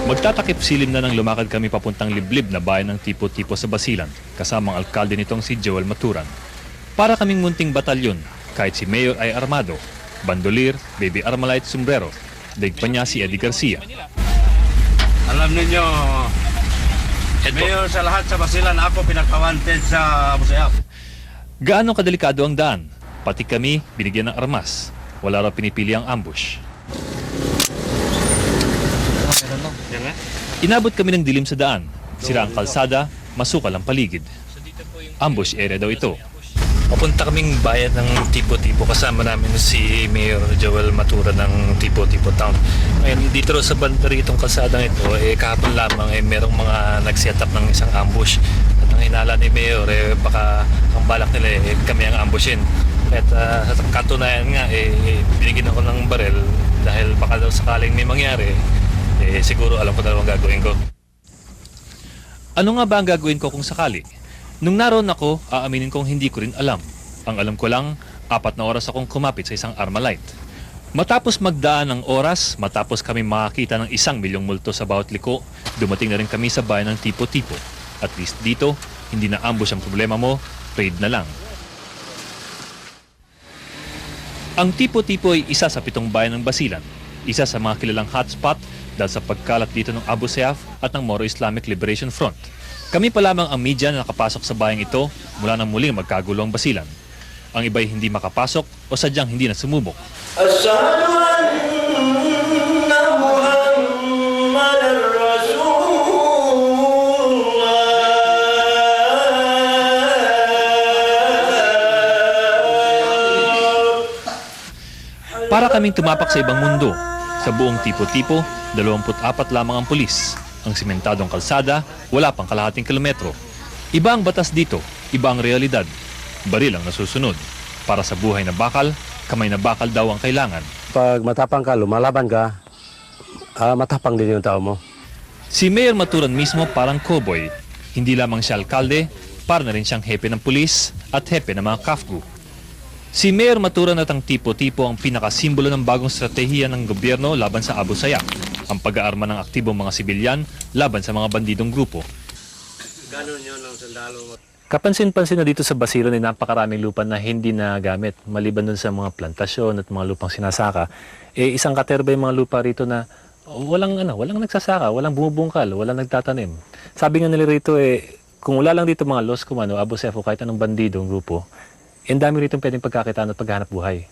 Magtatakip silim na nang lumakad kami papuntang liblib na bayan ng Tipo-Tipo sa Basilan, kasama ang alkalde nitong si Joel Maturan. Para kaming munting batalyon, kahit si Mayor ay armado, bandolir, baby Armalite, sombrero, daig pa niya si Eddie Garcia. Alam ninyo, Mayor sa lahat sa Basilan, ako pinagpa-wanted sa Abu Sayyaf. Gaano kadelikado ang daan? Pati kami binigyan ng armas. Wala raw pinipili ang ambush. Inabot kami ng dilim sa daan. Sira ang kalsada, masukal ang paligid. Ambush area daw ito. Papunta kaming bayan ng Tipo-Tipo. Kasama namin si Mayor Joel Matura ng Tipo-Tipo Town. Ngayon, dito sa banda itong kalsadang ito, kahapon lamang merong mga nag-set up ng isang ambush. At ang hinala ni Mayor, baka ang balak nila kami ang ambushin. At sa katunayan nga, binigyan ako ng barel dahil baka daw sakaling may mangyari, siguro alam ko na ang gagawin ko. Ano nga ba ang gagawin ko kung sakali? Nung naroon ako, aaminin kong hindi ko rin alam. Ang alam ko lang, 4 na oras akong kumapit sa isang Armalite. Matapos magdaan ng oras, matapos kami makakita ng 1 milyong multo sa bawat liko, dumating na rin kami sa bayan ng Tipo-Tipo. At least dito, hindi na ambush ang problema mo, raid na lang. Ang Tipo-Tipo ay isa sa 7 bayan ng Basilan, isa sa mga kilalang hotspot dahil sa pagkalat dito ng Abu Sayyaf at ng Moro Islamic Liberation Front. Kami pa lamang ang media na nakapasok sa bayang ito mula nang muling magkagulo ang Basilan. Ang iba'y hindi makapasok o sadyang hindi na sumubok. Para kaming tumapak sa ibang mundo. Sa buong Tipo-Tipo, 24 lamang ang pulis. Ang simentadong kalsada, wala pang kalahating kilometro. Iba ang batas dito, iba ang realidad. Baril ang nasusunod. Para sa buhay na bakal, kamay na bakal daw ang kailangan. Pag matapang ka, lumalaban ka, matapang din yung tao mo. Si Mayor Maturan mismo parang cowboy. Hindi lamang siya alkalde, para na rin siyang hepe ng pulis at hepe ng mga kafgu. Si Mayor Maturan at ang Tipo-Tipo ang pinakasimbolo ng bagong strategiya ng gobyerno laban sa Abu Sayyaf, ang pag-aarma ng aktibong mga sibilyan laban sa mga bandidong grupo. Kapansin-pansin na dito sa Basilan ay napakaraming lupa na hindi nagamit. Maliban dun sa mga plantasyon at mga lupang sinasaka, isang katerba yung mga lupa rito na walang nagsasaka, walang bumubungkal, walang nagtatanim. Sabi nga nila rito, kung wala lang dito mga Los Comano, Abu Sayyaf o kahit anong bandidong grupo, dami rito pwedeng pagkakitaan at paghanap buhay.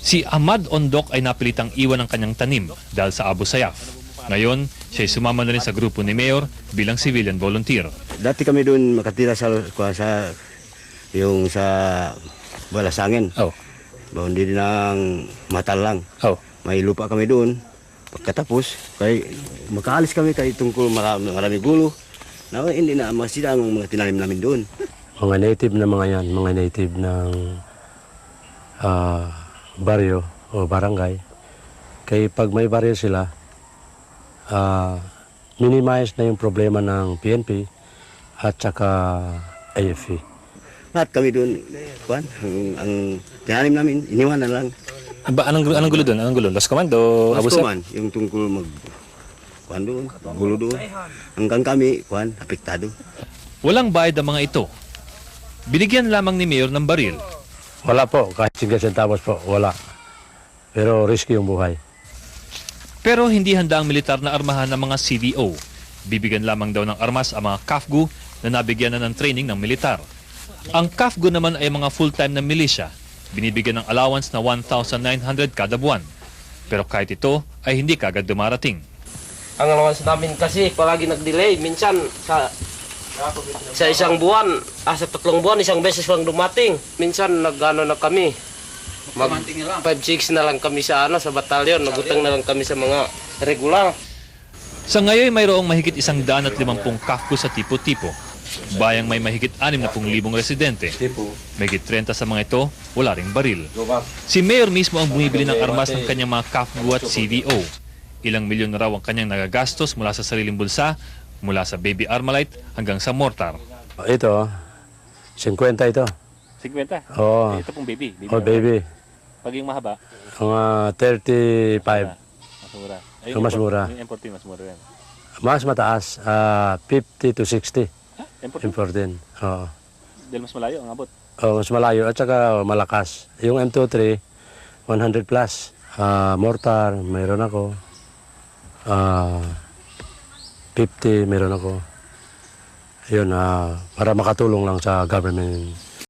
Si Ahmad Ondok ay napilitang iwan ang kanyang tanim dahil sa Abu Sayyaf. Ngayon, siya ay sumama na rin sa grupo ni Mayor bilang civilian volunteer. Dati kami doon makatira sa Balasangin. Oh. Hindi ng Matal lang. Oh. May lupa kami doon. Pagkatapos, makaalis kami kay tungkol marami gulo. Hindi na masira ang mga tinanim namin doon. Mga native na mga yan, mga native ng baryo o barangay. Kaya pag may baryo sila, minimize na yung problema ng PNP at saka AFP. Lahat kami doon, ang tinanim namin, iniwan na lang. Anong gulo doon? Anong gulo? Los Comando? Abu Sayyaf? Yung tungkol doon, gulo doon. Hanggang kami, apektado. Walang bayad ang mga ito. Binigyan lamang ni Mayor ng baril. Wala po, kahit 5 centavos po, wala. Pero risky yung buhay. Pero hindi handa ang militar na armahan ng mga CDO. Bibigyan lamang daw ng armas ang mga kafgu na nabigyan na ng training ng militar. Ang kafgu naman ay mga full-time na militia. Binibigyan ng allowance na 1,900 kada buwan. Pero kahit ito ay hindi kagad dumarating. Ang allowance namin kasi palagi nag-delay. Minsan sa isang buwan, sa 3 buwan, isang beses lang dumating. Minsan nag-ano na kami. 5-6 na lang kami sa batalyon. Nagutang na lang kami sa mga regular. Sa ngayon mayroong mahigit 150 kafgu sa Tipo-Tipo. Bayang may mahigit 60,000 residente. Mahigit 30 sa mga ito, wala ring baril. Si Mayor mismo ang bumibili ng armas ng kanyang mga kafgu at CDO. Ilang milyon na raw ang kanyang nagagastos mula sa sariling bulsa, mula sa baby Armalite hanggang sa mortar. Ito, 50 ito. 50? Oo. Ito pong baby. Oh, baby. Pag yung mahaba? Mga 35. Masura. Yung mas mura. Yung M14 mas mura yan. Mas mataas, 50 to 60. M14? M14. Oo. Dahil mas malayo ang abot. Oh, mas malayo at saka malakas. Yung M23, 100 plus. Mortar, mayroon ako. 50, mayroon ako. Yun, para makatulong lang sa government